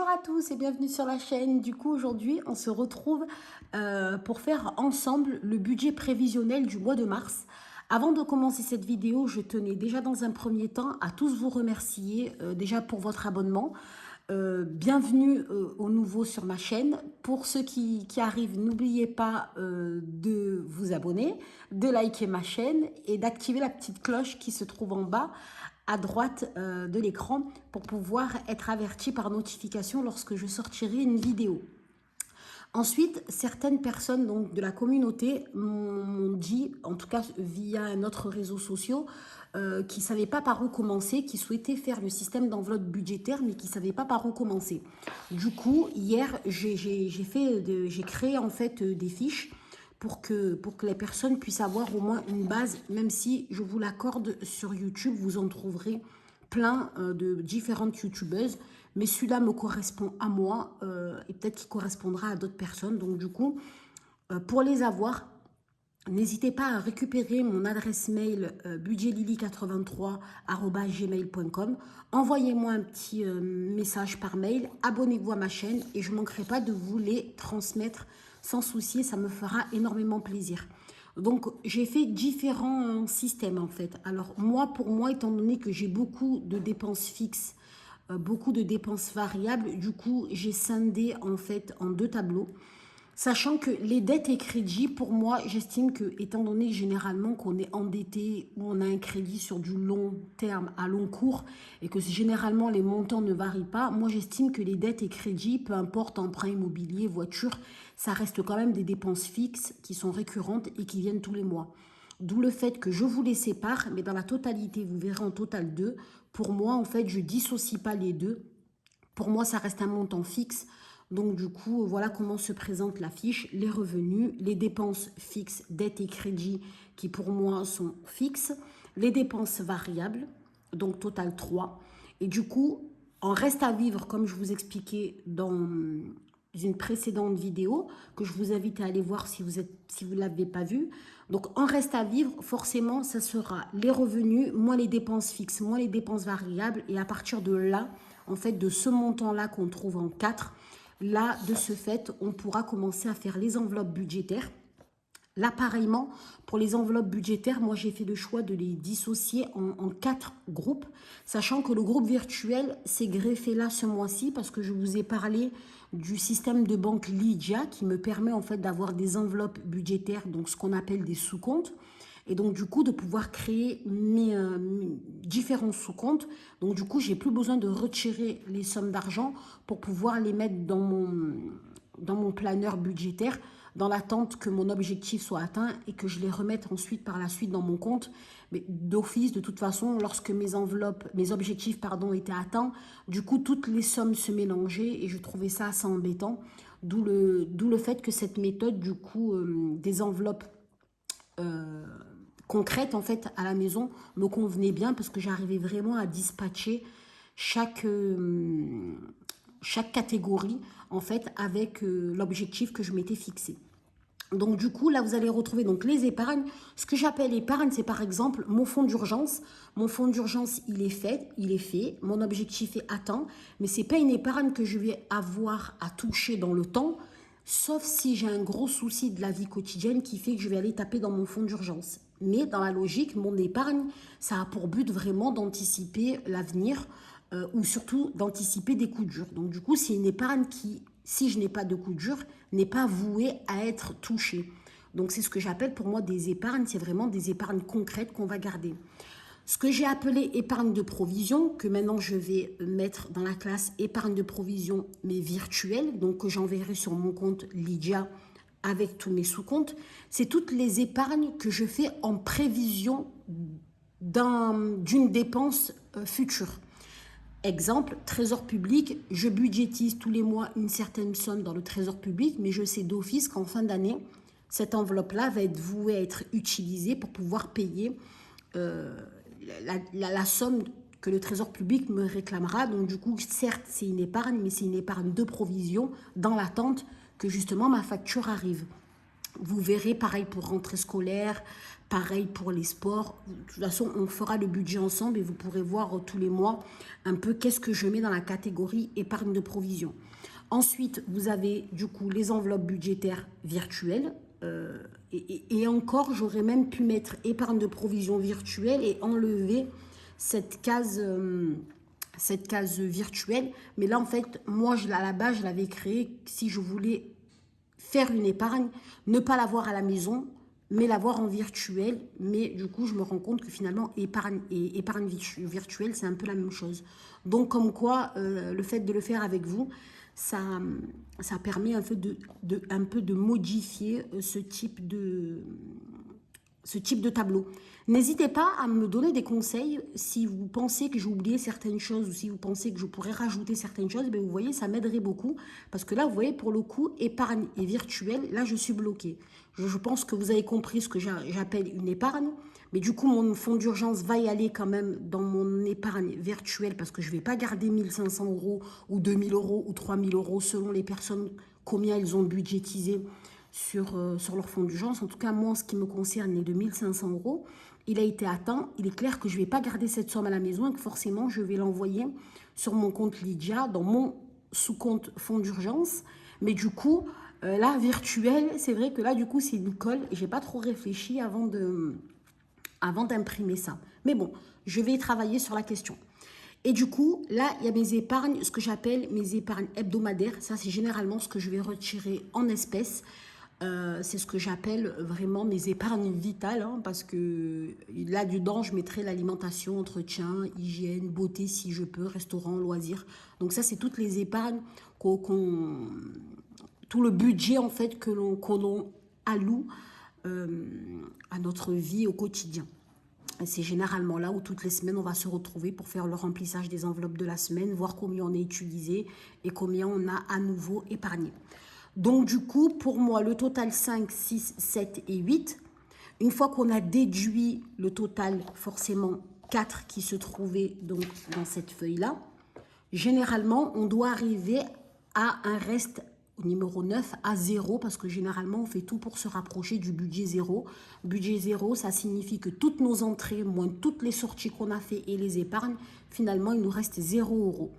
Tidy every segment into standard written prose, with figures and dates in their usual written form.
Bonjour à tous et bienvenue sur la chaîne. Du coup, aujourd'hui, on se retrouve pour faire ensemble le budget prévisionnel du mois de mars. Avant de commencer cette vidéo, je tenais déjà dans un premier temps à tous vous remercier déjà pour votre abonnement. Bienvenue aux nouveaux sur ma chaîne. Pour ceux qui arrivent, n'oubliez pas de vous abonner, de liker ma chaîne et d'activer la petite cloche qui se trouve en bas à droite de l'écran pour pouvoir être averti par notification lorsque je sortirai une vidéo. Ensuite, certaines personnes donc, de la communauté m'ont dit, en tout cas via un autre réseau social, qui ne savaient pas par où commencer, qui souhaitaient faire le système d'enveloppe budgétaire, mais qui ne savaient pas par où commencer. Du coup, hier, j'ai créé en fait des fiches pour que les personnes puissent avoir au moins une base, même si je vous l'accorde sur YouTube, vous en trouverez plein de différentes youtubeuses, mais celui-là me correspond à moi et peut-être qu'il correspondra à d'autres personnes. Donc du coup, pour les avoir, n'hésitez pas à récupérer mon adresse mail budgetlily83@gmail.com. Envoyez-moi un petit message par mail, abonnez-vous à ma chaîne et je ne manquerai pas de vous les transmettre sans souci, ça me fera énormément plaisir. Donc, j'ai fait différents systèmes en fait. Alors, pour moi, étant donné que j'ai beaucoup de dépenses fixes, beaucoup de dépenses variables, du coup, j'ai scindé en fait en deux tableaux. Sachant que les dettes et crédits, pour moi, j'estime que, étant donné généralement qu'on est endetté ou on a un crédit sur du long terme à long cours et que généralement les montants ne varient pas, moi j'estime que les dettes et crédits, peu importe emprunt immobilier, voiture, ça reste quand même des dépenses fixes qui sont récurrentes et qui viennent tous les mois. D'où le fait que je vous les sépare, mais dans la totalité, vous verrez en total deux. Pour moi, en fait, je dissocie pas les deux. Pour moi, ça reste un montant fixe. Donc, du coup, voilà comment se présente la fiche. Les revenus, les dépenses fixes, dettes et crédits qui pour moi sont fixes. Les dépenses variables, donc total 3. Et du coup, en reste à vivre, comme je vous expliquais dans une précédente vidéo, que je vous invite à aller voir si vous ne l'avez pas vu. Donc, en reste à vivre, forcément, ça sera les revenus, moins les dépenses fixes, moins les dépenses variables. Et à partir de là, en fait, de ce montant-là qu'on trouve en 4, là, de ce fait, on pourra commencer à faire les enveloppes budgétaires. Là, pareillement, pour les enveloppes budgétaires, moi, j'ai fait le choix de les dissocier en 4 groupes, sachant que le groupe virtuel s'est greffé là ce mois-ci parce que je vous ai parlé du système de banque Lydia qui me permet en fait d'avoir des enveloppes budgétaires, donc ce qu'on appelle des sous-comptes. Et donc, du coup, de pouvoir créer mes différents sous-comptes. Donc, du coup, j'ai plus besoin de retirer les sommes d'argent pour pouvoir les mettre dans mon planeur budgétaire dans l'attente que mon objectif soit atteint et que je les remette ensuite par la suite dans mon compte. Mais d'office, de toute façon, lorsque mes objectifs étaient atteints, du coup, toutes les sommes se mélangeaient et je trouvais ça assez embêtant. D'où le fait que cette méthode, du coup, des enveloppes concrète en fait à la maison me convenait bien parce que j'arrivais vraiment à dispatcher chaque catégorie en fait avec l'objectif que je m'étais fixé. Donc du coup là vous allez retrouver donc les épargnes. Ce que j'appelle épargne, c'est par exemple mon fonds d'urgence. Mon fonds d'urgence il est fait, mon objectif est atteint, mais c'est pas une épargne que je vais avoir à toucher dans le temps. Sauf si j'ai un gros souci de la vie quotidienne qui fait que je vais aller taper dans mon fonds d'urgence. Mais dans la logique, mon épargne, ça a pour but vraiment d'anticiper l'avenir ou surtout d'anticiper des coups durs. Donc du coup, c'est une épargne qui, si je n'ai pas de coups durs, n'est pas vouée à être touchée. Donc c'est ce que j'appelle pour moi des épargnes, c'est vraiment des épargnes concrètes qu'on va garder. Ce que j'ai appelé épargne de provision, que maintenant je vais mettre dans la classe épargne de provision, mais virtuelle, donc que j'enverrai sur mon compte Lydia avec tous mes sous-comptes, c'est toutes les épargnes que je fais en prévision d'une dépense future. Exemple, trésor public, je budgétise tous les mois une certaine somme dans le trésor public, mais je sais d'office qu'en fin d'année, cette enveloppe-là va être vouée à être utilisée pour pouvoir payer la somme que le trésor public me réclamera. Donc du coup, certes, c'est une épargne, mais c'est une épargne de provision dans l'attente que justement ma facture arrive. Vous verrez, pareil pour rentrée scolaire, pareil pour les sports. De toute façon, on fera le budget ensemble et vous pourrez voir tous les mois un peu qu'est-ce que je mets dans la catégorie épargne de provision. Ensuite, vous avez du coup les enveloppes budgétaires virtuelles. Et encore, j'aurais même pu mettre épargne de provision virtuelle et enlever cette case virtuelle. Mais là, en fait, moi, à la base, je l'avais créée si je voulais faire une épargne, ne pas l'avoir à la maison, mais l'avoir en virtuel. Mais du coup, je me rends compte que finalement, épargne et épargne virtuelle, c'est un peu la même chose. Donc, comme quoi, le fait de le faire avec vous, ça permet un peu de modifier ce type de tableau. N'hésitez pas à me donner des conseils si vous pensez que j'ai oublié certaines choses ou si vous pensez que je pourrais rajouter certaines choses. Ben vous voyez, ça m'aiderait beaucoup parce que là, vous voyez, pour le coup, épargne et virtuel, là, je suis bloquée. Je pense que vous avez compris ce que j'appelle une épargne. Mais du coup, mon fonds d'urgence va y aller quand même dans mon épargne virtuelle parce que je ne vais pas garder 1 500 € ou 2 000 € ou 3 000 € selon les personnes, combien elles ont budgétisé sur leur fonds d'urgence. En tout cas, moi, en ce qui me concerne, les 2 500 €, il a été atteint. Il est clair que je ne vais pas garder cette somme à la maison et que forcément, je vais l'envoyer sur mon compte Lydia, dans mon sous-compte fonds d'urgence. Mais du coup, là, virtuel, c'est vrai que là, du coup, c'est une colle. Je n'ai pas trop réfléchi avant d'imprimer ça. Mais bon, je vais travailler sur la question. Et du coup, là, il y a mes épargnes, ce que j'appelle mes épargnes hebdomadaires. Ça, c'est généralement ce que je vais retirer en espèces. C'est ce que j'appelle vraiment mes épargnes vitales, hein, parce que là-dedans, je mettrai l'alimentation, entretien, hygiène, beauté, si je peux, restaurant, loisirs. Donc ça, c'est toutes les épargnes, tout le budget, en fait, que l'on alloue à notre vie au quotidien. C'est généralement là où toutes les semaines, on va se retrouver pour faire le remplissage des enveloppes de la semaine, voir combien on a utilisé et combien on a à nouveau épargné. Donc, du coup, pour moi, le total 5, 6, 7 et 8, une fois qu'on a déduit le total, forcément 4 qui se trouvait donc dans cette feuille-là, généralement, on doit arriver à un reste au numéro 9 à 0 parce que généralement, on fait tout pour se rapprocher du budget 0. Budget 0, ça signifie que toutes nos entrées, moins toutes les sorties qu'on a fait et les épargnes, finalement, il nous reste 0 €.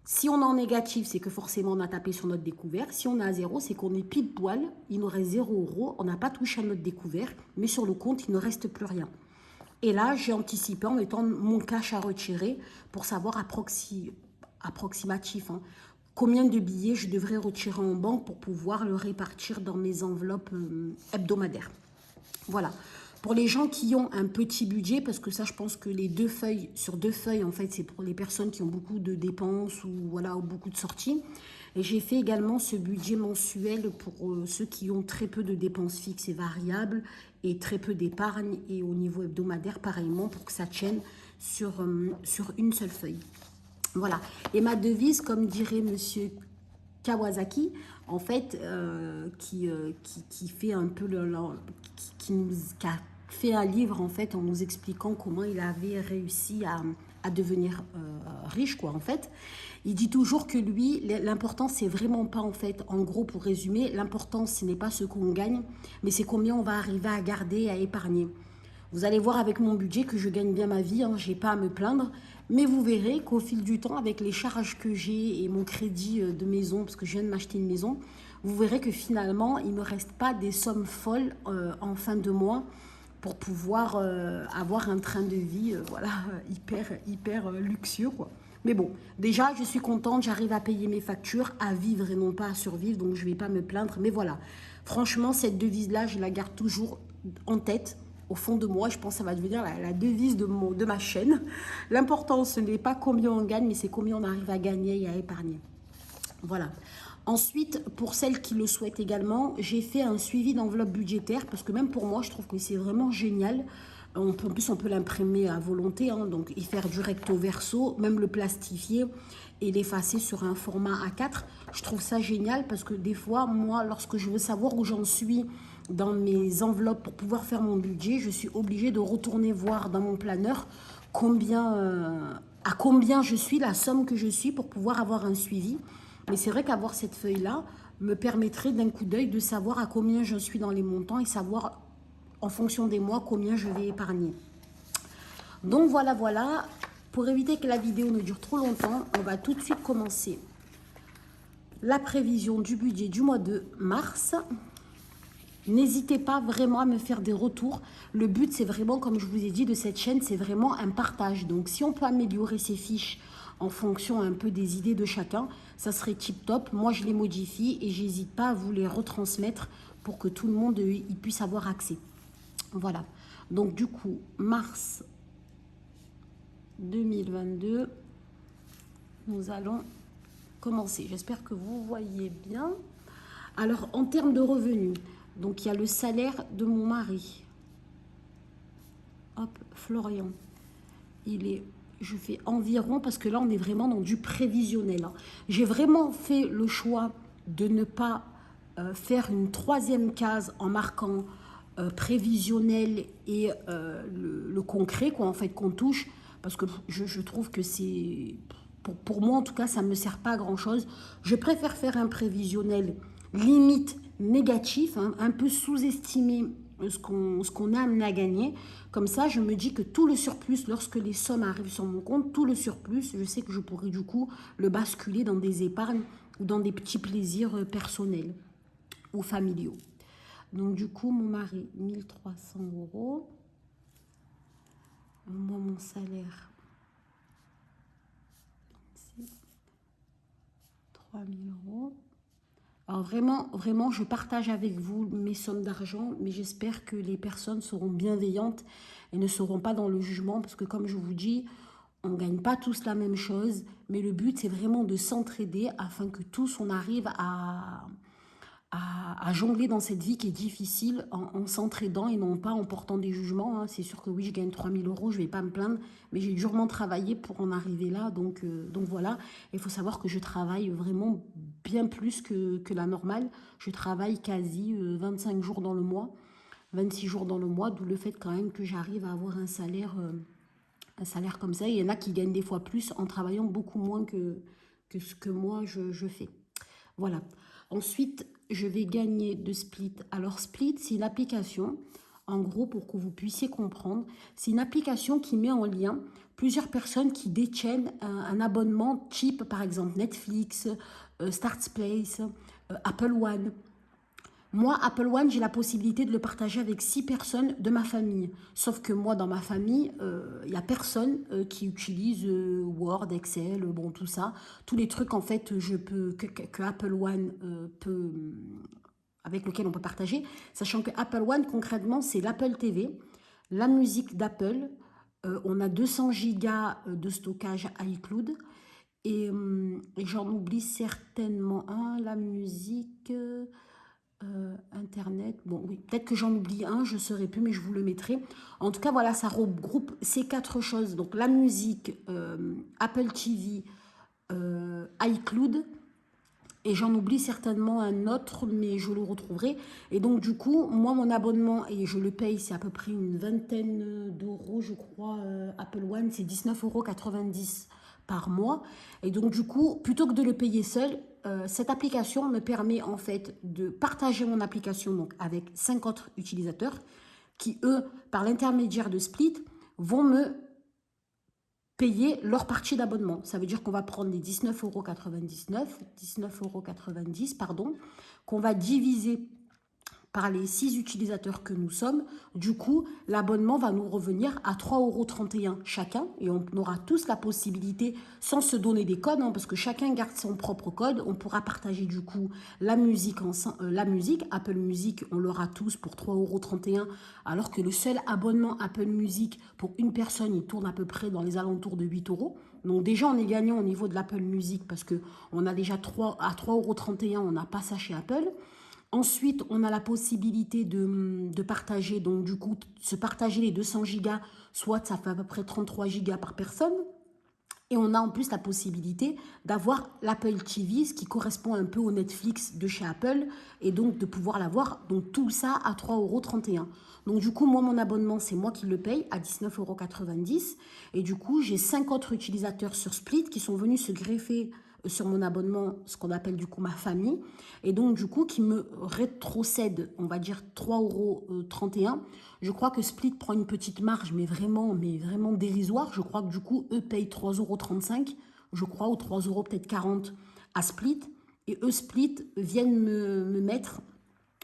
Si on est en négatif, c'est que forcément on a tapé sur notre découvert. Si on est à 0, c'est qu'on est pile poil, il nous reste 0 €, on n'a pas touché à notre découvert, mais sur le compte, il ne reste plus rien. Et là, j'ai anticipé en mettant mon cash à retirer pour savoir approximatif, hein, combien de billets je devrais retirer en banque pour pouvoir le répartir dans mes enveloppes hebdomadaires. Voilà. Pour les gens qui ont un petit budget, parce que ça, je pense que les 2 feuilles, sur 2 feuilles, en fait, c'est pour les personnes qui ont beaucoup de dépenses ou voilà, ou beaucoup de sorties. Et j'ai fait également ce budget mensuel pour ceux qui ont très peu de dépenses fixes et variables et très peu d'épargne. Et au niveau hebdomadaire, pareillement, pour que ça tienne sur une seule feuille. Voilà. Et ma devise, comme dirait monsieur Kawasaki, en fait, qui fait un peu qui a fait un livre en fait en nous expliquant comment il avait réussi à devenir riche, quoi, en fait. Il dit toujours que lui, l'important, c'est vraiment pas, en fait, en gros, pour résumer, l'important, ce n'est pas ce qu'on gagne, mais c'est combien on va arriver à garder, à épargner. Vous allez voir avec mon budget que je gagne bien ma vie, hein, je n'ai pas à me plaindre. Mais vous verrez qu'au fil du temps, avec les charges que j'ai et mon crédit de maison, parce que je viens de m'acheter une maison, vous verrez que finalement, il ne me reste pas des sommes folles en fin de mois pour pouvoir avoir un train de vie voilà, hyper luxueux, quoi. Mais bon, déjà, je suis contente, j'arrive à payer mes factures, à vivre et non pas à survivre, donc je ne vais pas me plaindre. Mais voilà, franchement, cette devise-là, je la garde toujours en tête. Au fond de moi, je pense que ça va devenir la devise de ma chaîne. L'important, ce n'est pas combien on gagne, mais c'est combien on arrive à gagner et à épargner. Voilà. Ensuite, pour celles qui le souhaitent également, j'ai fait un suivi d'enveloppe budgétaire parce que même pour moi, je trouve que c'est vraiment génial. En plus, on peut l'imprimer à volonté, hein, donc y faire du recto verso, même le plastifier et l'effacer sur un format A4. Je trouve ça génial parce que des fois, moi, lorsque je veux savoir où j'en suis dans mes enveloppes pour pouvoir faire mon budget, je suis obligée de retourner voir dans mon planeur à combien je suis, la somme que je suis pour pouvoir avoir un suivi. Mais c'est vrai qu'avoir cette feuille-là, me permettrait d'un coup d'œil de savoir à combien je suis dans les montants et savoir en fonction des mois combien je vais épargner. Donc voilà, voilà. Pour éviter que la vidéo ne dure trop longtemps, on va tout de suite commencer la prévision du budget du mois de mars. N'hésitez pas vraiment à me faire des retours. Le but, c'est vraiment, comme je vous ai dit, de cette chaîne, c'est vraiment un partage. Donc, si on peut améliorer ces fiches en fonction un peu des idées de chacun, ça serait tip top. Moi, je les modifie et j'hésite pas à vous les retransmettre pour que tout le monde y puisse avoir accès. Voilà. Donc, du coup, mars 2022, nous allons commencer. J'espère que vous voyez bien. Alors, en termes de revenus, donc il y a le salaire de mon mari. Hop, Florian. Je fais environ, parce que là, on est vraiment dans du prévisionnel. Hein. J'ai vraiment fait le choix de ne pas faire une troisième case en marquant prévisionnel et le concret, quoi, en fait, qu'on touche, parce que je trouve que c'est... Pour moi, en tout cas, ça ne me sert pas à grand-chose. Je préfère faire un prévisionnel limite négatif, hein, un peu sous-estimé ce qu'on a amené à gagner. Comme ça, je me dis que tout le surplus, lorsque les sommes arrivent sur mon compte, tout le surplus, je sais que je pourrais du coup le basculer dans des épargnes ou dans des petits plaisirs personnels ou familiaux. Donc du coup, mon mari, 1300 €. Moi, mon salaire, 3000 €. Alors vraiment, je partage avec vous mes sommes d'argent, mais j'espère que les personnes seront bienveillantes et ne seront pas dans le jugement, parce que comme je vous dis, on ne gagne pas tous la même chose, mais le but, c'est vraiment de s'entraider afin que tous, on arrive à jongler dans cette vie qui est difficile en s'entraidant et non pas en portant des jugements. Hein. C'est sûr que oui, je gagne 3000 €, je ne vais pas me plaindre, mais j'ai durement travaillé pour en arriver là. Donc voilà, il faut savoir que je travaille vraiment bien plus que la normale. Je travaille quasi 25 jours dans le mois, 26 jours dans le mois, d'où le fait quand même que j'arrive à avoir un salaire comme ça. Il y en a qui gagnent des fois plus en travaillant beaucoup moins que ce que moi je fais. Voilà. Ensuite, je vais gagner de Split. Alors, Split, c'est une application, en gros, pour que vous puissiez comprendre, c'est une application qui met en lien plusieurs personnes qui détiennent un abonnement type, par exemple, Netflix, Start's Place, Apple One. Moi, Apple One, j'ai la possibilité de le partager avec 6 personnes de ma famille. Sauf que moi, dans ma famille, il n'y a personne qui utilise Word, Excel, bon, tout ça. Tous les trucs, en fait, que Apple One peut, avec lequel on peut partager. Sachant que Apple One, concrètement, c'est l'Apple TV, la musique d'Apple. On a 200 gigas de stockage iCloud. Et j'en oublie certainement un, la musique... Internet, bon oui, peut-être que j'en oublie un, je ne saurais plus, mais je vous le mettrai. En tout cas, voilà, ça regroupe ces 4 choses. Donc la musique, Apple TV, iCloud, et j'en oublie certainement un autre, mais je le retrouverai. Et donc du coup, moi, mon abonnement, et je le paye, c'est à peu près une vingtaine d'euros, je crois, Apple One, c'est 19,90 € par mois. Et donc du coup, plutôt que de le payer seul, cette application me permet en fait de partager mon application donc avec 5 autres utilisateurs qui, eux, par l'intermédiaire de Split, vont me payer leur partie d'abonnement. Ça veut dire qu'on va prendre les 19,90 €, pardon, qu'on va diviser par les 6 utilisateurs que nous sommes. Du coup, l'abonnement va nous revenir à 3,31 € chacun et on aura tous la possibilité, sans se donner des codes, hein, parce que chacun garde son propre code, on pourra partager du coup la musique, Apple Music, on l'aura tous pour 3,31 €, alors que le seul abonnement Apple Music pour une personne, il tourne à peu près dans les alentours de 8 €. Donc déjà, on est gagnant au niveau de l'Apple Music parce qu'on a déjà 3,31 €, on n'a pas ça chez Apple. Ensuite, on a la possibilité de partager, donc du coup, se partager les 200 gigas, soit ça fait à peu près 33 gigas par personne. Et on a en plus la possibilité d'avoir l'Apple TV, ce qui correspond un peu au Netflix de chez Apple, et donc de pouvoir l'avoir, donc tout ça à 3,31 €. Donc du coup, moi, mon abonnement, c'est moi qui le paye à 19,90 €. Et du coup, j'ai 5 autres utilisateurs sur Split qui sont venus se greffer sur mon abonnement, ce qu'on appelle du coup ma famille, et donc du coup qui me rétrocède, on va dire 3,31 €. Je crois que Split prend une petite marge, mais vraiment dérisoire. Je crois que du coup, eux payent 3,35 €, je crois, ou 3 € peut-être 40 à Split, et eux, Split, viennent me mettre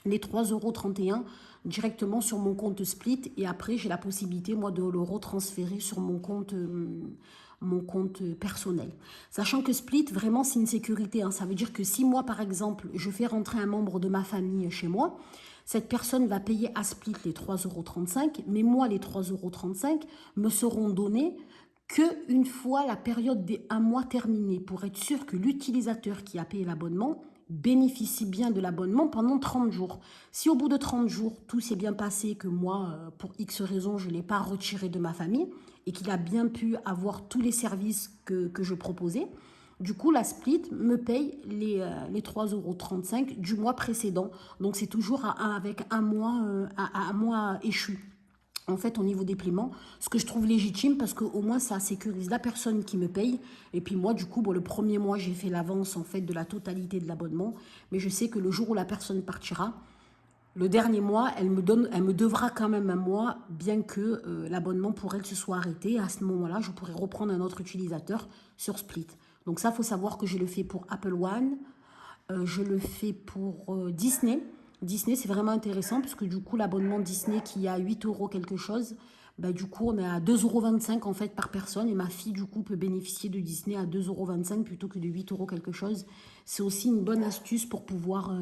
les 3,31 € directement sur mon compte Split, et après j'ai la possibilité moi de le retransférer sur mon compte personnel. Sachant que Split, vraiment c'est une sécurité, hein. Ça veut dire que si moi par exemple je fais rentrer un membre de ma famille chez moi, cette personne va payer à Split les 3,35 €, mais moi les 3,35 € me seront donnés qu'une fois la période des 1 mois terminée, pour être sûr que l'utilisateur qui a payé l'abonnement bénéficie bien de l'abonnement pendant 30 jours. Si au bout de 30 jours, tout s'est bien passé, que moi, pour X raisons, je ne l'ai pas retiré de ma famille et qu'il a bien pu avoir tous les services que je proposais, du coup, la Split me paye les 3,35 € du mois précédent. Donc, c'est toujours avec un mois échu. En fait, au niveau des paiements, ce que je trouve légitime, parce qu'au moins ça sécurise la personne qui me paye. Et puis moi, du coup, bon, le premier mois, j'ai fait l'avance en fait de la totalité de l'abonnement. Mais je sais que le jour où la personne partira, le dernier mois, elle me devra quand même un mois, bien que l'abonnement pour elle se soit arrêté. À ce moment-là, je pourrais reprendre un autre utilisateur sur Split. Donc ça, il faut savoir que je le fais pour Apple One, je le fais pour Disney. Disney, c'est vraiment intéressant parce que du coup, l'abonnement Disney qui est à 8 € quelque chose, bah, du coup, on est à 2,25 € en fait par personne. Et ma fille, du coup, peut bénéficier de Disney à 2,25 € plutôt que de 8 € quelque chose. C'est aussi une bonne astuce pour pouvoir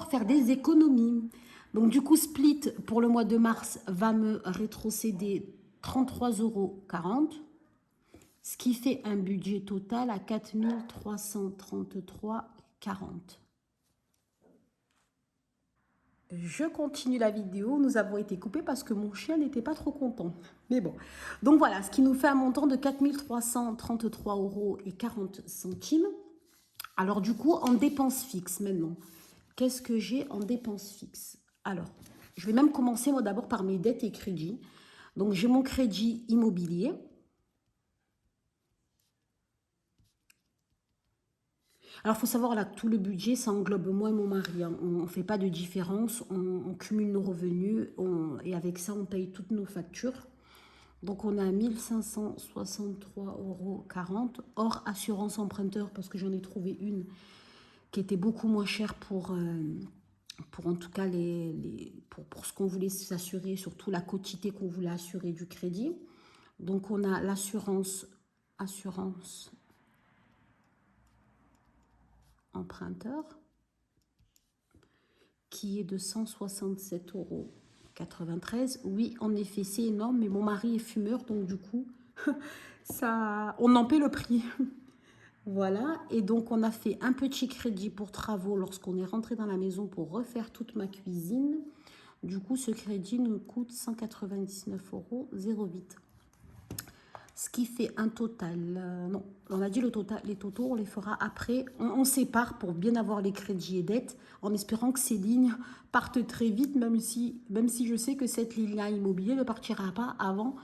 faire des économies. Donc, du coup, Split, pour le mois de mars, va me rétrocéder 33,40 €. Ce qui fait un budget total à 4 333,40 €. Je continue la vidéo. Nous avons été coupés parce que mon chien n'était pas trop content. Mais bon. Donc voilà, ce qui nous fait un montant de 4 333,40 €. Alors du coup, en dépenses fixes maintenant. Qu'est-ce que j'ai en dépenses fixes? Alors, je vais même commencer moi d'abord par mes dettes et crédits. Donc j'ai mon crédit immobilier. Alors, il faut savoir là que tout le budget, ça englobe moi et mon mari, hein. On ne fait pas de différence, on cumule nos revenus et avec ça, on paye toutes nos factures. Donc, on a 1 563,40 € hors assurance emprunteur, parce que j'en ai trouvé une qui était beaucoup moins chère pour en tout cas pour ce qu'on voulait s'assurer, surtout la quotité qu'on voulait assurer du crédit. Donc, on a l'assurance emprunteur qui est de 167,93 €. Oui, en effet, c'est énorme, mais mon mari est fumeur, donc du coup, on en paie le prix. Voilà, et donc on a fait un petit crédit pour travaux lorsqu'on est rentré dans la maison pour refaire toute ma cuisine. Du coup, ce crédit nous coûte 199,08 €. Ce qui fait un total, non, on a dit les totaux, on les fera après. On sépare pour bien avoir les crédits et dettes, en espérant que ces lignes partent très vite, même si je sais que cette ligne-là immobilier ne partira pas avant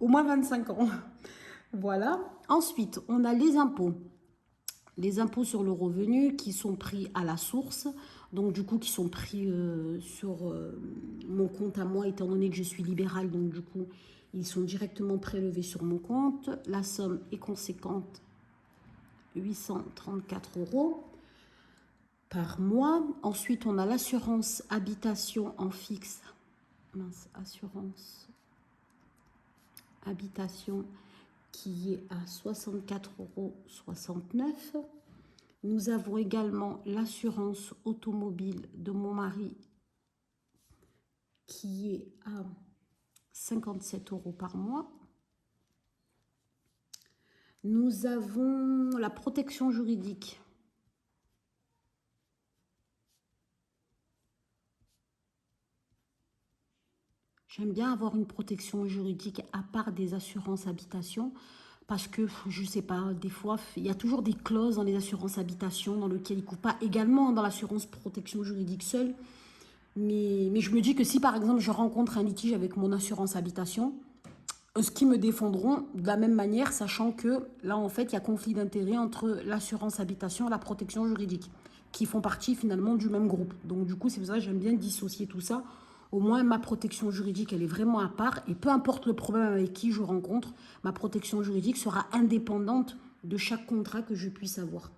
au moins 25 ans. Voilà. Ensuite, on a les impôts. Les impôts sur le revenu qui sont pris à la source, donc du coup qui sont pris sur mon compte à moi, étant donné que je suis libérale, donc du coup ils sont directement prélevés sur mon compte. La somme est conséquente, 834 € par mois. Ensuite, on a l'assurance habitation en fixe. Assurance habitation qui est à 64,69 €. Nous avons également l'assurance automobile de mon mari qui est à 57 € par mois. Nous avons la protection juridique. J'aime bien avoir une protection juridique à part des assurances habitation, parce que, je ne sais pas, des fois, il y a toujours des clauses dans les assurances habitation dans lesquelles ils ne couvrent pas, également dans l'assurance protection juridique seule. Mais je me dis que si, par exemple, je rencontre un litige avec mon assurance habitation, ce qui me défendront de la même manière, sachant que là, en fait, il y a conflit d'intérêts entre l'assurance habitation et la protection juridique, qui font partie finalement du même groupe. Donc du coup, c'est pour ça que j'aime bien dissocier tout ça. Au moins, ma protection juridique, elle est vraiment à part. Et peu importe le problème avec qui je rencontre, ma protection juridique sera indépendante de chaque contrat que je puisse avoir.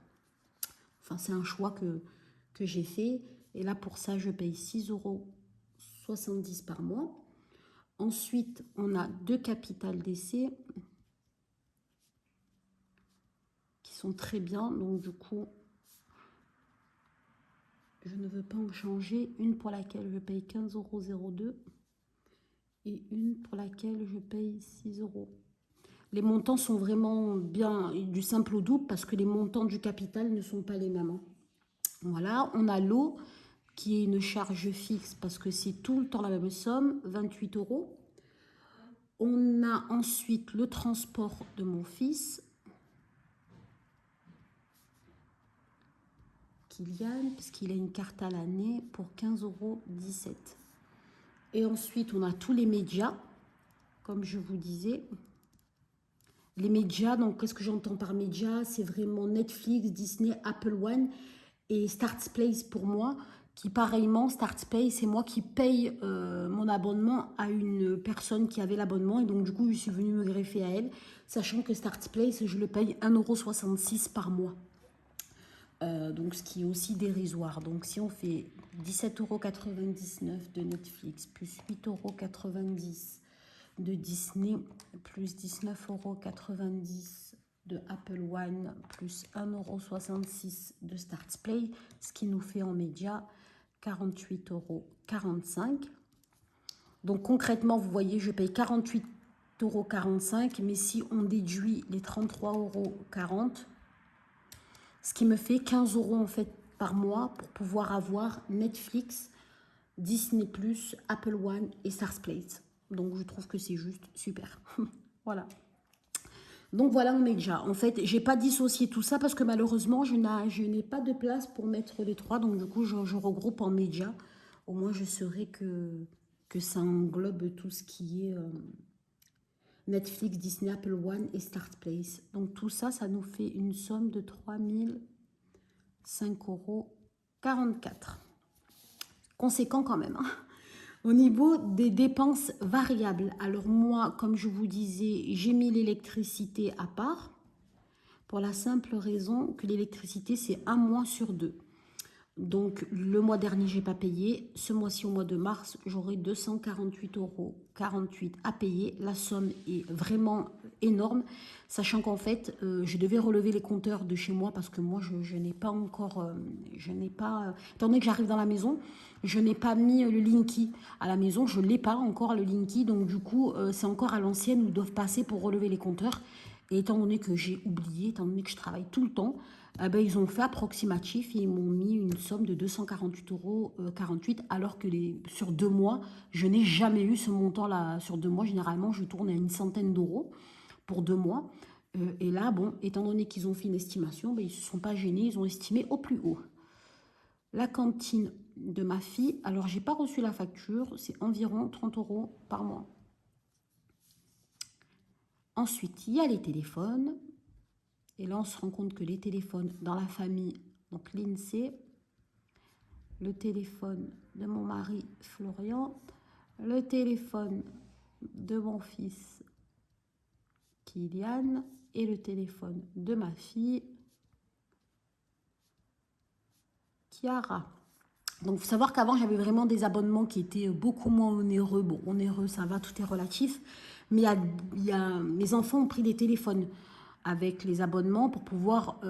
Enfin, c'est un choix que j'ai fait. Et là, pour ça, je paye 6,70 € par mois. Ensuite, on a 2 capitales d'essai qui sont très bien. Donc, du coup, je ne veux pas en changer. Une pour laquelle je paye 15,02 € et une pour laquelle je paye 6 €. Les montants sont vraiment bien du simple au double parce que les montants du capital ne sont pas les mêmes, hein. Voilà, on a l'eau qui est une charge fixe parce que c'est tout le temps la même somme, 28 €. On a ensuite le transport de mon fils, Kylian, parce qu'il a une carte à l'année pour 15,17 €. Et ensuite, on a tous les médias, comme je vous disais. Les médias, donc qu'est-ce que j'entends par médias? C'est vraiment Netflix, Disney, Apple One et Startplace pour moi, qui pareillement, Startplace, c'est moi qui paye mon abonnement à une personne qui avait l'abonnement. Et donc du coup, je suis venue me greffer à elle, sachant que Startplace, je le paye 1,66 € par mois. Donc ce qui est aussi dérisoire. Donc si on fait 17,99 € de Netflix, plus 8,90 € de Disney, plus 19,90 € de Apple One, plus 1,66 € de Startplay, ce qui nous fait en média 48,45 €. Donc concrètement, vous voyez, je paye 48,45 €, mais si on déduit les 33,40 €, ce qui me fait 15 € en fait par mois pour pouvoir avoir Netflix, Disney+, Apple One et Startplay. Donc je trouve que c'est juste super. Voilà. Donc voilà mon média. En fait, j'ai pas dissocié tout ça parce que malheureusement, je n'ai pas de place pour mettre les trois. Donc du coup, je regroupe en média. Au moins, je saurai que ça englobe tout ce qui est Netflix, Disney, Apple One et Startplace. Donc tout ça, ça nous fait une somme de 3005,44 €. Conséquent quand même, hein. Au niveau des dépenses variables, alors moi, comme je vous disais, j'ai mis l'électricité à part pour la simple raison que l'électricité, c'est un mois sur deux. Donc, le mois dernier, j'ai pas payé. Ce mois-ci, au mois de mars, j'aurai 248,48 € à payer. La somme est vraiment énorme, sachant qu'en fait, je devais relever les compteurs de chez moi parce que moi, je n'ai pas encore... étant donné que j'arrive dans la maison, je n'ai pas mis le Linky à la maison. Je ne l'ai pas encore, le Linky. Donc, du coup, c'est encore à l'ancienne où ils doivent passer pour relever les compteurs. Et étant donné que j'ai oublié, étant donné que je travaille tout le temps, ils ont fait approximatif et ils m'ont mis une somme de 248,48 € alors que sur 2 mois, je n'ai jamais eu ce montant-là. Sur 2 mois, généralement, je tourne à une centaine d'euros pour 2 mois. Et là, bon, étant donné qu'ils ont fait une estimation, ils ne se sont pas gênés, ils ont estimé au plus haut. La cantine de ma fille, alors j'ai pas reçu la facture, c'est environ 30 € par mois. Ensuite, il y a les téléphones. Et là, on se rend compte que les téléphones dans la famille, donc l'INSEE, le téléphone de mon mari Florian, le téléphone de mon fils Kylian et le téléphone de ma fille Chiara. Donc, il faut savoir qu'avant, j'avais vraiment des abonnements qui étaient beaucoup moins onéreux. Bon, onéreux, ça va, tout est relatif. Mais mes enfants ont pris des téléphones avec les abonnements pour pouvoir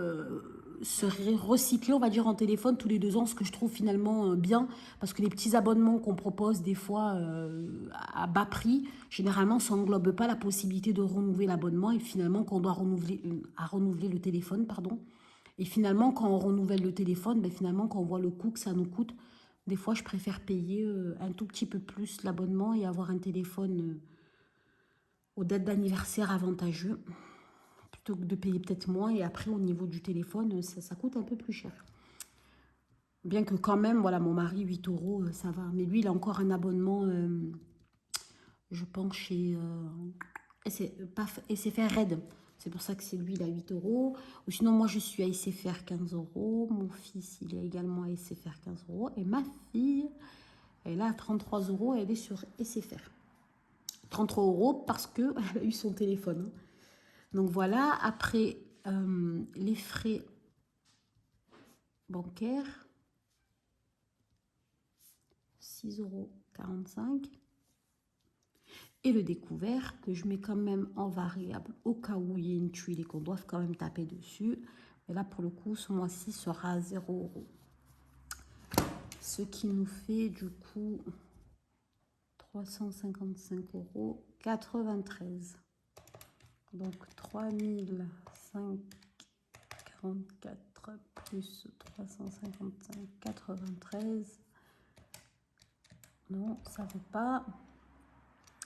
se recycler, on va dire, en téléphone tous les 2 ans, ce que je trouve finalement bien, parce que les petits abonnements qu'on propose des fois à bas prix, généralement, ça n'englobe pas la possibilité de renouveler l'abonnement et finalement qu'on doit renouveler le téléphone, pardon. Et finalement, quand on renouvelle le téléphone, finalement, quand on voit le coût que ça nous coûte, des fois, je préfère payer un tout petit peu plus l'abonnement et avoir un téléphone aux dates d'anniversaire avantageux, plutôt que de payer peut-être moins. Et après, au niveau du téléphone, ça coûte un peu plus cher. Bien que quand même, voilà, mon mari, 8 €, ça va. Mais lui, il a encore un abonnement, je pense, chez SFR Red. C'est pour ça que c'est lui, il a 8 euros. Ou sinon, moi, je suis à SFR 15 euros. Mon fils, il est également à SFR 15 euros. Et ma fille, elle a 33 euros. Elle est sur SFR. 33 euros parce qu'elle a eu son téléphone. Donc voilà. Après, les frais bancaires, 6,45 €. Et le découvert, que je mets quand même en variable au cas où il y ait une tuile et qu'on doive quand même taper dessus. Et là, pour le coup, ce mois-ci sera à 0 €. Ce qui nous fait du coup 355,93 €. Donc 3005,44 plus 355,93. Non, ça ne fait pas.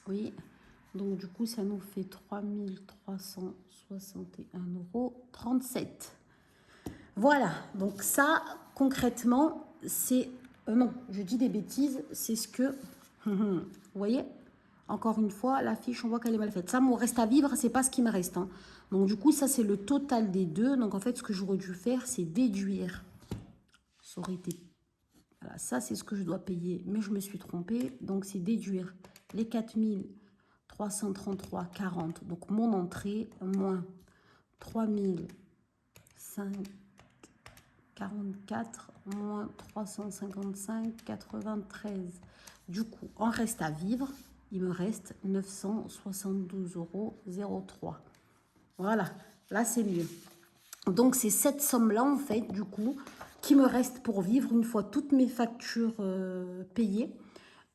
Oui, donc du coup, ça nous fait 3361,37 €. Voilà, donc ça, concrètement, c'est... non, je dis des bêtises, c'est ce que... Vous voyez, encore une fois, la fiche, on voit qu'elle est mal faite. Ça, mon reste à vivre, c'est pas ce qui me reste. Hein. Donc du coup, ça, c'est le total des deux. Donc en fait, ce que j'aurais dû faire, c'est déduire. Ça aurait été... Voilà, ça, c'est ce que je dois payer, mais je me suis trompée. Donc c'est déduire les 4333,40. Donc mon entrée, moins 3005,44 moins 355,93. Du coup, en reste à vivre, il me reste 972,03 €. Voilà, là c'est mieux. Donc c'est cette somme-là, en fait, du coup, qui me reste pour vivre une fois toutes mes factures payées,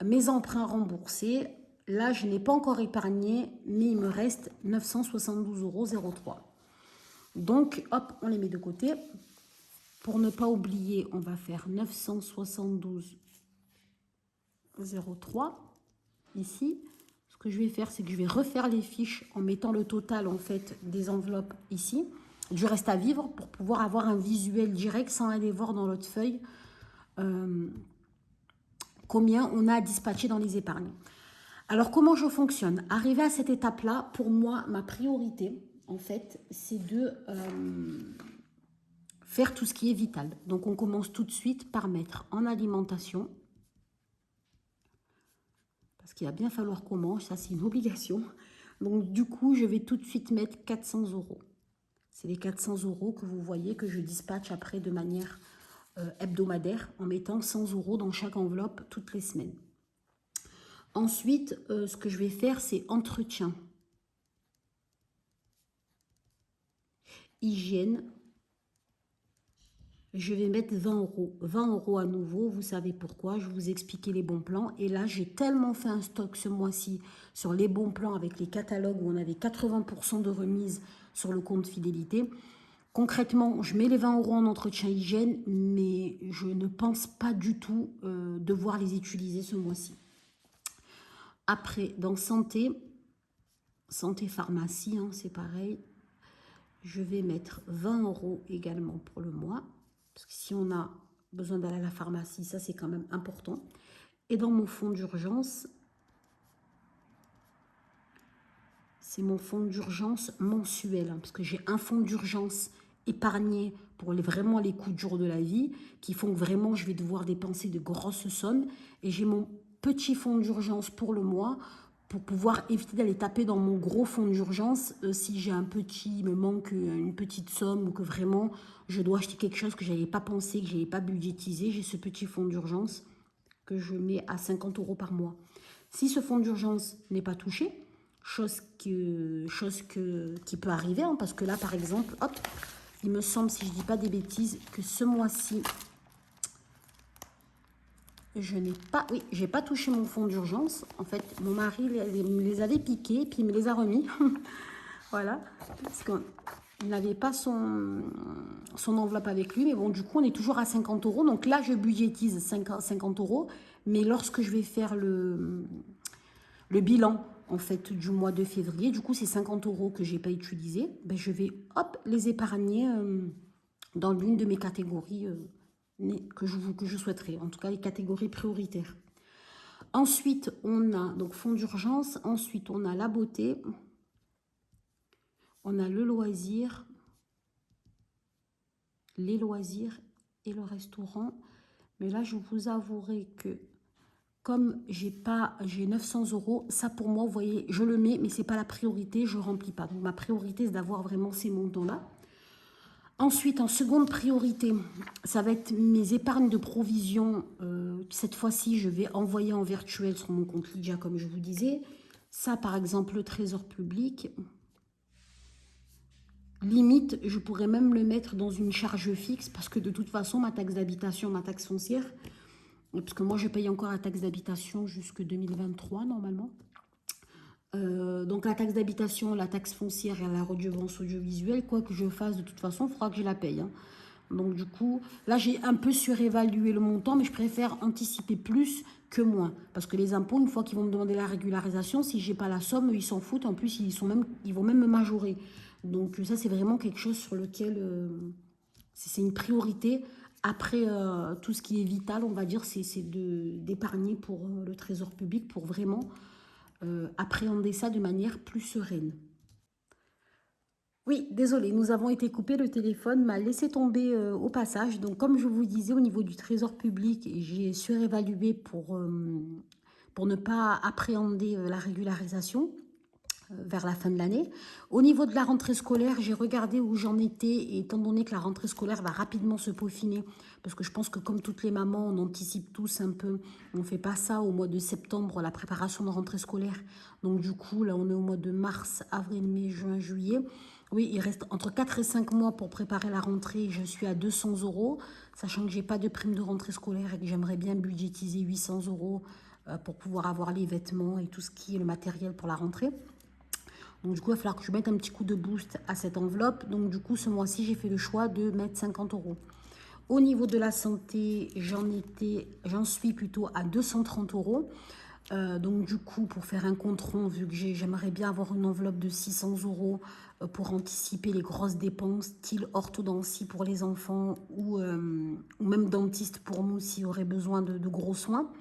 mes emprunts remboursés. Là, je n'ai pas encore épargné, mais il me reste 972,03 €. Donc, hop, on les met de côté. Pour ne pas oublier, on va faire 972,03 ici. Ce que je vais faire, c'est que je vais refaire les fiches en mettant le total, en fait, des enveloppes ici, du reste à vivre, pour pouvoir avoir un visuel direct sans aller voir dans l'autre feuille combien on a dispatché dans les épargnes. Alors, comment je fonctionne? Arrivé à cette étape-là, pour moi, ma priorité, en fait, c'est de faire tout ce qui est vital. Donc, on commence tout de suite par mettre en alimentation, parce qu'il va bien falloir qu'on mange, ça c'est une obligation. Donc, du coup, je vais tout de suite mettre 400 €. C'est les 400 € que vous voyez que je dispatche après de manière hebdomadaire en mettant 100 € dans chaque enveloppe toutes les semaines. Ensuite, ce que je vais faire, c'est entretien, hygiène. Je vais mettre 20 €. 20 € à nouveau, vous savez pourquoi, je vais vous expliquer les bons plans. Et là, j'ai tellement fait un stock ce mois-ci sur les bons plans avec les catalogues où on avait 80% de remise sur le compte fidélité. Concrètement, je mets les 20 € en entretien hygiène, mais je ne pense pas du tout devoir les utiliser ce mois-ci. Après, dans santé pharmacie, hein, c'est pareil. Je vais mettre 20 € également pour le mois. Parce que si on a besoin d'aller à la pharmacie, ça c'est quand même important. Et dans mon fonds d'urgence, c'est mon fonds d'urgence mensuel. Hein, parce que j'ai un fonds d'urgence épargné pour vraiment les coups durs de la vie, qui font que vraiment je vais devoir dépenser de grosses sommes. Et j'ai mon petit fonds d'urgence pour le mois, pour pouvoir éviter d'aller taper dans mon gros fonds d'urgence si j'ai il me manque une petite somme ou que vraiment je dois acheter quelque chose que je n'avais pas pensé, que je n'avais pas budgétisé. J'ai ce petit fonds d'urgence que je mets à 50 € par mois. Si ce fonds d'urgence n'est pas touché, chose qui peut arriver, hein, parce que là, par exemple, hop, il me semble, si je ne dis pas des bêtises, que ce mois-ci, je n'ai pas, oui, j'ai pas touché mon fonds d'urgence. En fait, mon mari me les avait piqués, puis il me les a remis. Voilà, parce qu'il n'avait pas son enveloppe avec lui. Mais bon, du coup, on est toujours à 50 €. Donc là, je budgétise 50 €. Mais lorsque je vais faire le bilan, en fait, du mois de février, du coup, c'est 50 € que j'ai pas utilisé. Ben, je vais, hop, les épargner dans l'une de mes catégories que je souhaiterais, en tout cas les catégories prioritaires. Ensuite, on a donc fonds d'urgence. Ensuite, on a la beauté. On a le loisir, les loisirs et le restaurant. Mais là, je vous avouerai que comme j'ai 900 €, ça pour moi, vous voyez, je le mets, mais c'est pas la priorité, je remplis pas. Donc ma priorité, c'est d'avoir vraiment ces montants-là. Ensuite, en seconde priorité, ça va être mes épargnes de provision. Cette fois-ci, je vais envoyer en virtuel sur mon compte Lydia, comme je vous disais. Ça, par exemple, le trésor public. Limite, je pourrais même le mettre dans une charge fixe parce que de toute façon, ma taxe d'habitation, ma taxe foncière, parce que moi, je paye encore la taxe d'habitation jusque 2023 normalement. Donc la taxe d'habitation, la taxe foncière et la redevance audiovisuelle, quoi que je fasse, de toute façon, il faudra que je la paye. Hein. Donc du coup, là j'ai un peu surévalué le montant, mais je préfère anticiper plus que moins. Parce que les impôts, une fois qu'ils vont me demander la régularisation, si j'ai pas la somme, ils s'en foutent. En plus, ils vont même me majorer. Donc ça, c'est vraiment quelque chose sur lequel c'est une priorité. Après, tout ce qui est vital, on va dire, c'est d'épargner pour le trésor public, pour vraiment appréhender ça de manière plus sereine. Oui, désolé, nous avons été coupés, le téléphone m'a laissé tomber au passage. Donc, comme je vous disais, au niveau du trésor public, j'ai surévalué pour ne pas appréhender la régularisation vers la fin de l'année. Au niveau de la rentrée scolaire, j'ai regardé où j'en étais, et étant donné que la rentrée scolaire va rapidement se peaufiner, parce que je pense que comme toutes les mamans, on anticipe tous un peu, on ne fait pas ça au mois de septembre, la préparation de rentrée scolaire. Donc du coup, là, on est au mois de mars, avril, mai, juin, juillet. Oui, il reste entre 4 et 5 mois pour préparer la rentrée. Je suis à 200 €, sachant que je n'ai pas de prime de rentrée scolaire et que j'aimerais bien budgétiser 800 € pour pouvoir avoir les vêtements et tout ce qui est le matériel pour la rentrée. Donc du coup, il va falloir que je mette un petit coup de boost à cette enveloppe. Donc du coup, ce mois-ci, j'ai fait le choix de mettre 50 €. Au niveau de la santé, j'en suis plutôt à 230 €. Donc du coup, pour faire un compte rond, vu que j'aimerais bien avoir une enveloppe de 600 € pour anticiper les grosses dépenses, style orthodontie pour les enfants ou même dentiste pour nous s'il y aurait besoin de gros soins,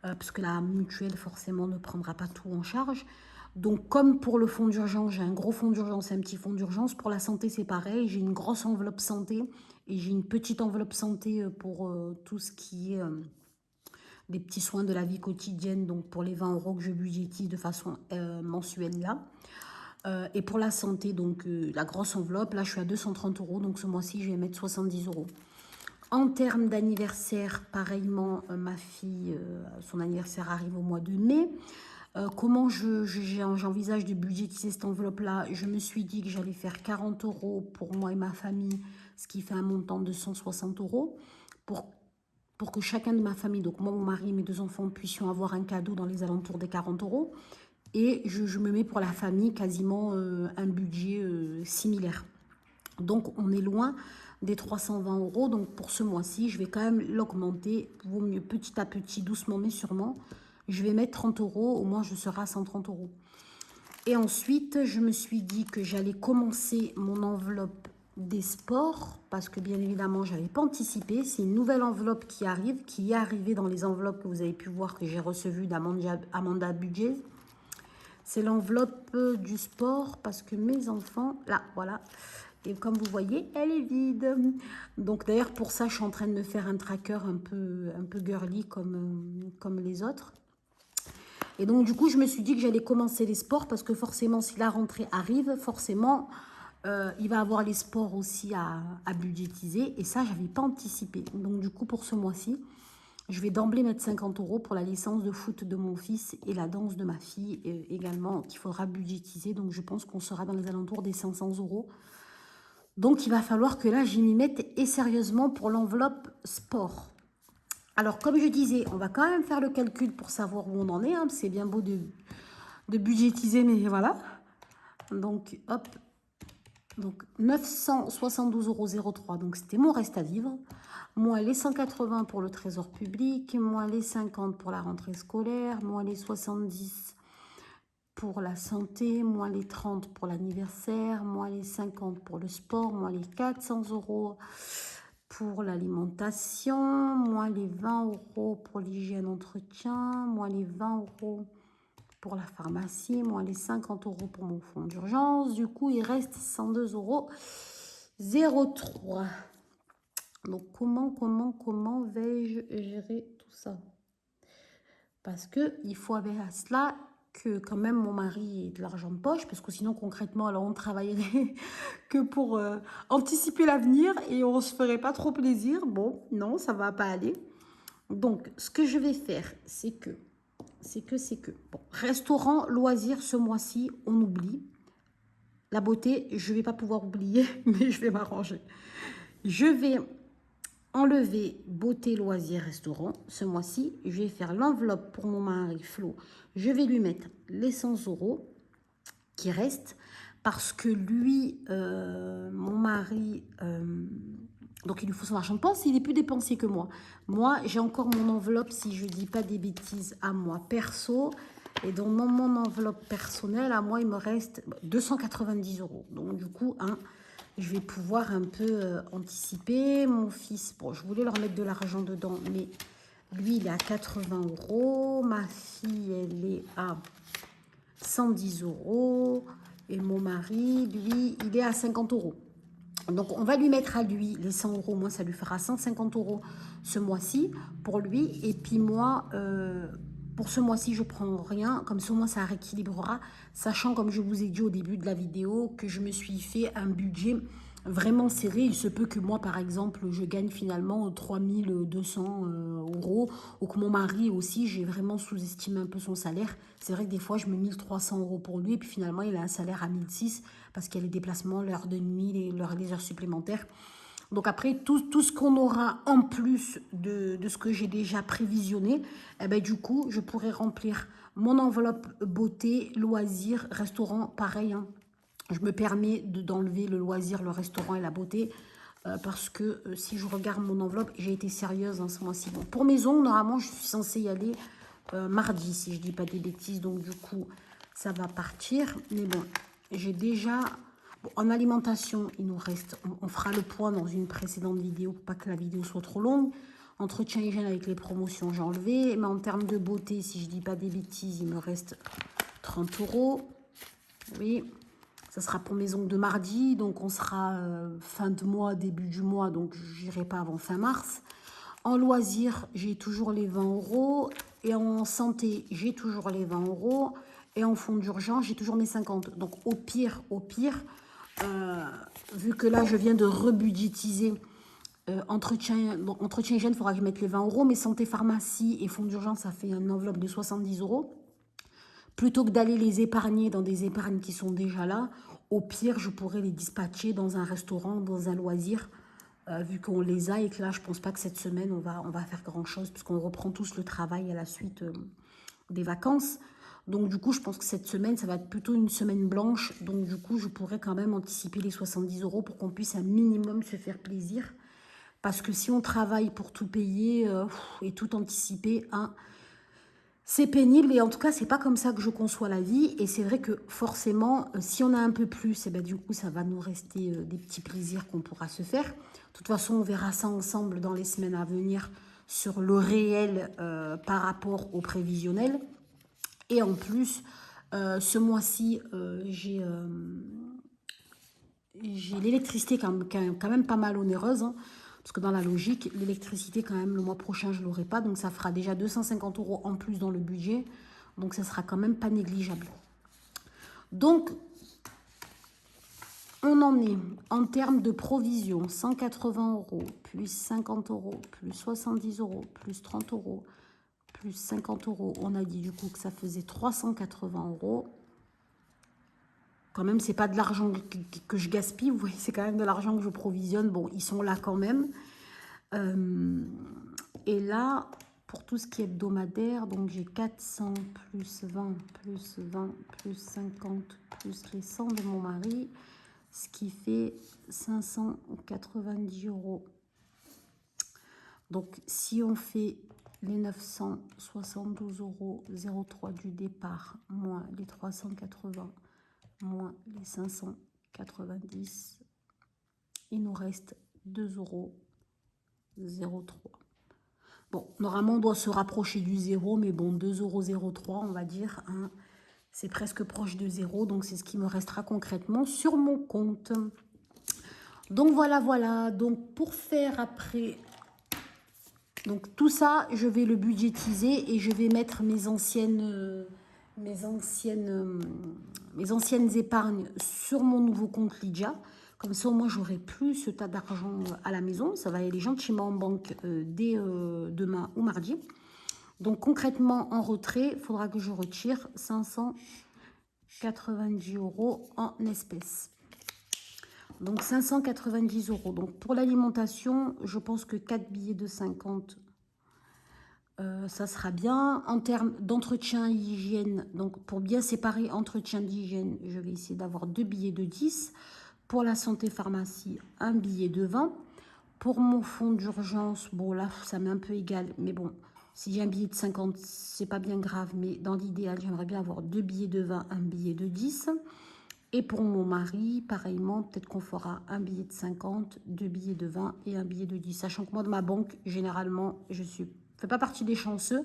parce que la mutuelle forcément ne prendra pas tout en charge. Donc comme pour le fonds d'urgence, j'ai un gros fonds d'urgence et un petit fonds d'urgence, pour la santé c'est pareil, j'ai une grosse enveloppe santé et j'ai une petite enveloppe santé pour tout ce qui est des petits soins de la vie quotidienne, donc pour les 20 € que je budgétise de façon mensuelle là. Et pour la santé, donc la grosse enveloppe, là je suis à 230 €, donc ce mois-ci je vais mettre 70 €. En termes d'anniversaire, pareillement, ma fille, son anniversaire arrive au mois de mai. Comment j'envisage de budgétiser cette enveloppe-là? Je me suis dit que j'allais faire 40 € pour moi et ma famille, ce qui fait un montant de 160 € pour que chacun de ma famille, donc moi, mon mari et mes 2 enfants, puissions avoir un cadeau dans les alentours des 40 €. Et je me mets pour la famille quasiment un budget similaire. Donc, on est loin des 320 €. Donc, pour ce mois-ci, je vais quand même l'augmenter. Vaut mieux petit à petit, doucement mais sûrement. Je vais mettre 30 €. Au moins, je serai à 130 €. Et ensuite, je me suis dit que j'allais commencer mon enveloppe des sports parce que, bien évidemment, je n'avais pas anticipé. C'est une nouvelle enveloppe qui arrive, qui est arrivée dans les enveloppes que vous avez pu voir que j'ai reçues d'Amanda Budget. C'est l'enveloppe du sport parce que mes enfants, là, voilà. Et comme vous voyez, elle est vide. Donc d'ailleurs, pour ça, je suis en train de me faire un tracker un peu girly comme les autres. Et donc, du coup, je me suis dit que j'allais commencer les sports parce que forcément, si la rentrée arrive, forcément, il va avoir les sports aussi à budgétiser. Et ça, je n'avais pas anticipé. Donc, du coup, pour ce mois-ci, je vais d'emblée mettre 50 € pour la licence de foot de mon fils et la danse de ma fille également, qu'il faudra budgétiser. Donc, je pense qu'on sera dans les alentours des 500 €. Donc, il va falloir que là, j'y m'y mette et sérieusement pour l'enveloppe sport. Alors, comme je disais, on va quand même faire le calcul pour savoir où on en est. Hein. C'est bien beau de budgétiser, mais voilà. Donc, hop. Donc, 972,03 €. Donc, c'était mon reste à vivre. Moins les 180 pour le trésor public. Moins les 50 pour la rentrée scolaire. Moins les 70 pour la santé. Moins les 30 pour l'anniversaire. Moins les 50 pour le sport. Moins les 400 € pour l'alimentation, moins les 20 € pour l'hygiène entretien, moins les 20 € pour la pharmacie, moins les 50 € pour mon fonds d'urgence. Du coup, il reste 102,03 €. Donc, comment vais-je gérer tout ça? Parce qu'il faut avec cela que quand même mon mari ait de l'argent de poche, parce que sinon concrètement, alors on travaillerait que pour anticiper l'avenir et on se ferait pas trop plaisir. Bon, non, ça va pas aller. Donc, ce que je vais faire, c'est que, bon, restaurant, loisirs, ce mois-ci, on oublie. La beauté, je vais pas pouvoir oublier, mais je vais m'arranger. Je vais enlever beauté, loisirs, restaurant. Ce mois-ci, je vais faire l'enveloppe pour mon mari Flo. Je vais lui mettre les 100 € qui restent parce que lui, mon mari, donc il lui faut son argent de poche, il est plus dépensier que moi. Moi, j'ai encore mon enveloppe, si je dis pas des bêtises, à moi perso. Et dans mon enveloppe personnelle, à moi, il me reste 290 €. Donc du coup, je vais pouvoir un peu anticiper. Mon fils, bon, je voulais leur mettre de l'argent dedans, mais lui, il est à 80 €. Ma fille, elle est à 110 € et mon mari, lui, il est à 50 €. Donc, on va lui mettre à lui les 100 €. Moi, ça lui fera 150 € ce mois-ci pour lui. Et puis moi, pour ce mois-ci, je prends rien. Comme ça, moi, ça rééquilibrera. Sachant, comme je vous ai dit au début de la vidéo, que je me suis fait un budget vraiment serré. Il se peut que moi, par exemple, je gagne finalement 3200 € ou que mon mari aussi, j'ai vraiment sous-estimé un peu son salaire. C'est vrai que des fois, je mets 1300 € pour lui et puis finalement, il a un salaire à 1600 parce qu'il y a les déplacements, l'heure de nuit, les heures supplémentaires. Donc après, tout ce qu'on aura en plus de ce que j'ai déjà prévisionné, eh ben, du coup, je pourrai remplir mon enveloppe beauté, loisirs, restaurant, pareil, hein. Je me permets d'enlever le loisir, le restaurant et la beauté parce que si je regarde mon enveloppe, j'ai été sérieuse en ce mois-ci. Bon, pour mes ongles, normalement, je suis censée y aller mardi, si je dis pas des bêtises. Donc, du coup, ça va partir. Mais bon, j'ai déjà... Bon, en alimentation, il nous reste... On fera le point dans une précédente vidéo pour pas que la vidéo soit trop longue. Entretien hygiène avec les promotions, j'ai enlevé. Mais en termes de beauté, si je dis pas des bêtises, il me reste 30 €. Oui. Ça sera pour mes ongles de mardi, donc on sera fin de mois, début du mois, donc je n'irai pas avant fin mars. En loisirs, j'ai toujours les 20 €. Et en santé, j'ai toujours les 20 €. Et en fonds d'urgence, j'ai toujours mes 50. Donc au pire, vu que là, je viens de rebudgétiser entretien hygiène, il faudra que je mette les 20 €. Mais santé, pharmacie et fonds d'urgence, ça fait une enveloppe de 70 €. Plutôt que d'aller les épargner dans des épargnes qui sont déjà là, au pire, je pourrais les dispatcher dans un restaurant, dans un loisir, vu qu'on les a et que là, je ne pense pas que cette semaine, on va faire grand-chose, puisqu'on reprend tous le travail à la suite des vacances. Donc, du coup, je pense que cette semaine, ça va être plutôt une semaine blanche. Donc, du coup, je pourrais quand même anticiper les 70 € pour qu'on puisse un minimum se faire plaisir. Parce que si on travaille pour tout payer et tout anticiper, c'est pénible et en tout cas, c'est pas comme ça que je conçois la vie. Et c'est vrai que forcément, si on a un peu plus, et ben, du coup, ça va nous rester des petits plaisirs qu'on pourra se faire. De toute façon, on verra ça ensemble dans les semaines à venir sur le réel par rapport au prévisionnel. Et en plus, ce mois-ci, j'ai l'électricité quand même pas mal onéreuse. Parce que dans la logique, l'électricité, quand même, le mois prochain, je ne l'aurai pas. Donc, ça fera déjà 250 € en plus dans le budget. Donc, ça sera quand même pas négligeable. Donc, on en est en termes de provision. 180 €, plus 50 €, plus 70 €, plus 30 €, plus 50 €. On a dit du coup que ça faisait 380 €. Quand même, c'est pas de l'argent que je gaspille. Vous voyez, c'est quand même de l'argent que je provisionne. Bon, ils sont là quand même. Et là, pour tout ce qui est hebdomadaire, donc j'ai 400 plus 20, plus 20, plus 50, plus les 100 de mon mari, ce qui fait 590 €. Donc, si on fait les 972,03 € du départ, moins les 380, moins les 590, il nous reste 2,03 €. Bon, normalement, on doit se rapprocher du zéro, mais bon, 2,03 €, on va dire. Hein, c'est presque proche de zéro, donc c'est ce qui me restera concrètement sur mon compte. Donc voilà, voilà. Donc pour faire après... Donc tout ça, je vais le budgétiser et je vais mettre mes anciennes épargnes sur mon nouveau compte Lydia. Comme ça, moi, j'aurai plus ce tas d'argent à la maison. Ça va aller gentiment en banque dès demain ou mardi. Donc concrètement, en retrait, il faudra que je retire 590 € en espèces. Donc 590 €. Donc pour l'alimentation, je pense que 4 billets de 50, ça sera bien. En termes d'entretien et hygiène, donc pour bien séparer entretien d'hygiène, je vais essayer d'avoir 2 billets de 10. Pour la santé pharmacie, un billet de 20. Pour mon fonds d'urgence, bon là, ça m'est un peu égal, mais bon, si j'ai un billet de 50, c'est pas bien grave, mais dans l'idéal, j'aimerais bien avoir 2 billets de 20, un billet de 10. Et pour mon mari, pareillement, peut-être qu'on fera un billet de 50, 2 billets de 20 et un billet de 10. Sachant que moi, de ma banque, généralement, je ne fais pas partie des chanceux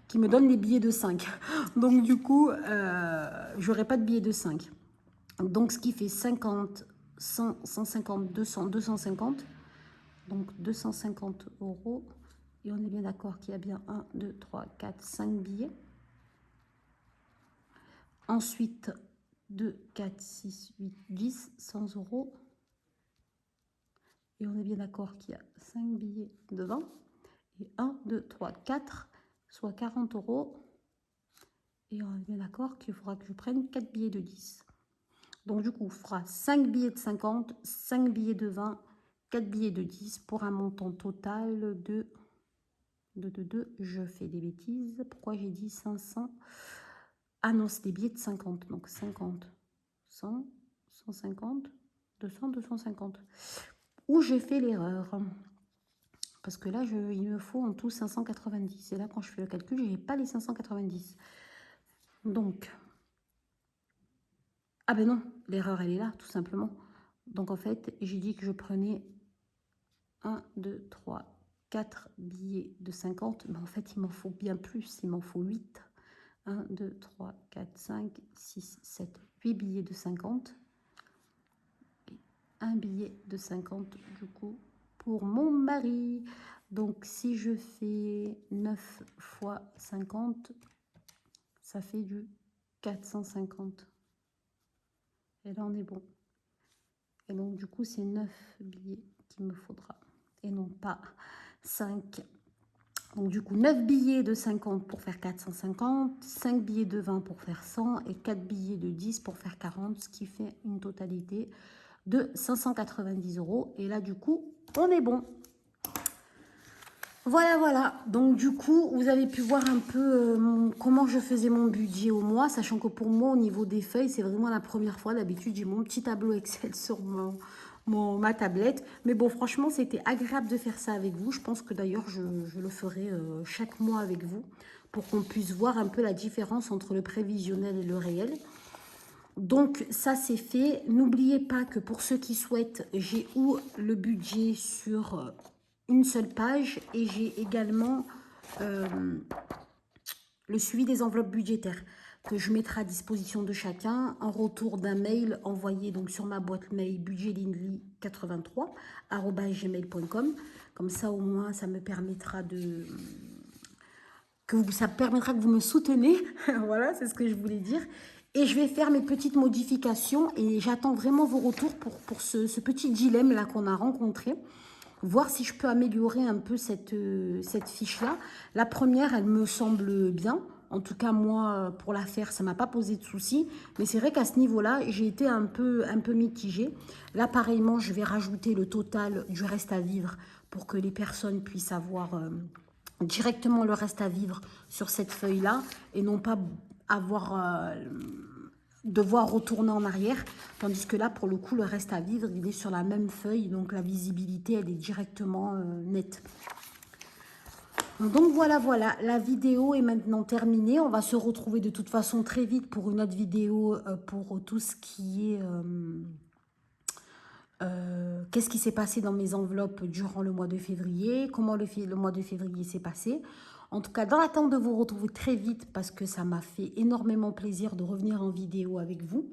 qui me donnent les billets de 5. Donc, du coup, j'aurai pas de billets de 5. Donc, ce qui fait 50, 100, 150, 200, 250. Donc, 250 €. Et on est bien d'accord qu'il y a bien 1, 2, 3, 4, 5 billets. Ensuite... 2, 4, 6, 8, 10, 100 €. Et on est bien d'accord qu'il y a 5 billets de 20. Et 1, 2, 3, 4, soit 40 €. Et on est bien d'accord qu'il faudra que je prenne 4 billets de 10. Donc du coup, on fera 5 billets de 50, 5 billets de 20, 4 billets de 10 pour un montant total de... je fais des bêtises. Pourquoi j'ai dit 500? Ah non, c'est des billets de 50. Donc 50, 100, 150, 200, 250. Où j'ai fait l'erreur. Parce que là, il me faut en tout 590. Et là, quand je fais le calcul, je n'ai pas les 590. Donc, ah ben non, l'erreur, elle est là, tout simplement. Donc, en fait, j'ai dit que je prenais 1, 2, 3, 4 billets de 50. Mais en fait, il m'en faut bien plus. Il m'en faut 8. 1, 2, 3, 4, 5, 6, 7, 8 billets de 50. Et un billet de 50, du coup, pour mon mari. Donc, si je fais 9 fois 50, ça fait du 450. Et là, on est bon. Et donc, du coup, c'est 9 billets qu'il me faudra. Et non pas 5. Donc, du coup, 9 billets de 50 pour faire 450, 5 billets de 20 pour faire 100 et 4 billets de 10 pour faire 40, ce qui fait une totalité de 590 €. Et là, du coup, on est bon. Voilà, voilà. Donc, du coup, vous avez pu voir un peu comment je faisais mon budget au mois, sachant que pour moi, au niveau des feuilles, c'est vraiment la première fois. D'habitude, j'ai mon petit tableau Excel sur ma tablette. Mais bon, franchement, c'était agréable de faire ça avec vous. Je pense que d'ailleurs, je le ferai chaque mois avec vous pour qu'on puisse voir un peu la différence entre le prévisionnel et le réel. Donc, ça, c'est fait. N'oubliez pas que pour ceux qui souhaitent, j'ai le budget sur une seule page et j'ai également le suivi des enveloppes budgétaires que je mettrai à disposition de chacun en retour d'un mail envoyé donc sur ma boîte mail budgetlinly83@gmail.com. Comme ça, au moins, ça me permettra que vous me soutenez. Voilà, c'est ce que je voulais dire. Et je vais faire mes petites modifications et j'attends vraiment vos retours pour ce petit dilemme-là qu'on a rencontré. Voir si je peux améliorer un peu cette fiche-là. La première, elle me semble bien. En tout cas, moi, pour la faire, ça ne m'a pas posé de soucis. Mais c'est vrai qu'à ce niveau-là, j'ai été un peu mitigée. Là, pareillement, je vais rajouter le total du reste à vivre pour que les personnes puissent avoir directement le reste à vivre sur cette feuille-là et non pas devoir retourner en arrière, tandis que là, pour le coup, le reste à vivre, il est sur la même feuille, donc la visibilité, elle est directement nette. Donc voilà, voilà, la vidéo est maintenant terminée. On va se retrouver de toute façon très vite pour une autre vidéo pour tout ce qui est Qu'est-ce qui s'est passé dans mes enveloppes durant le mois de février, comment le mois de février s'est passé. En tout cas, dans l'attente de vous retrouver très vite parce que ça m'a fait énormément plaisir de revenir en vidéo avec vous.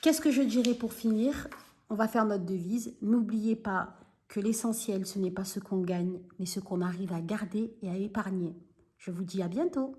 Qu'est-ce que je dirais pour finir? On va faire notre devise. N'oubliez pas que l'essentiel, ce n'est pas ce qu'on gagne, mais ce qu'on arrive à garder et à épargner. Je vous dis à bientôt.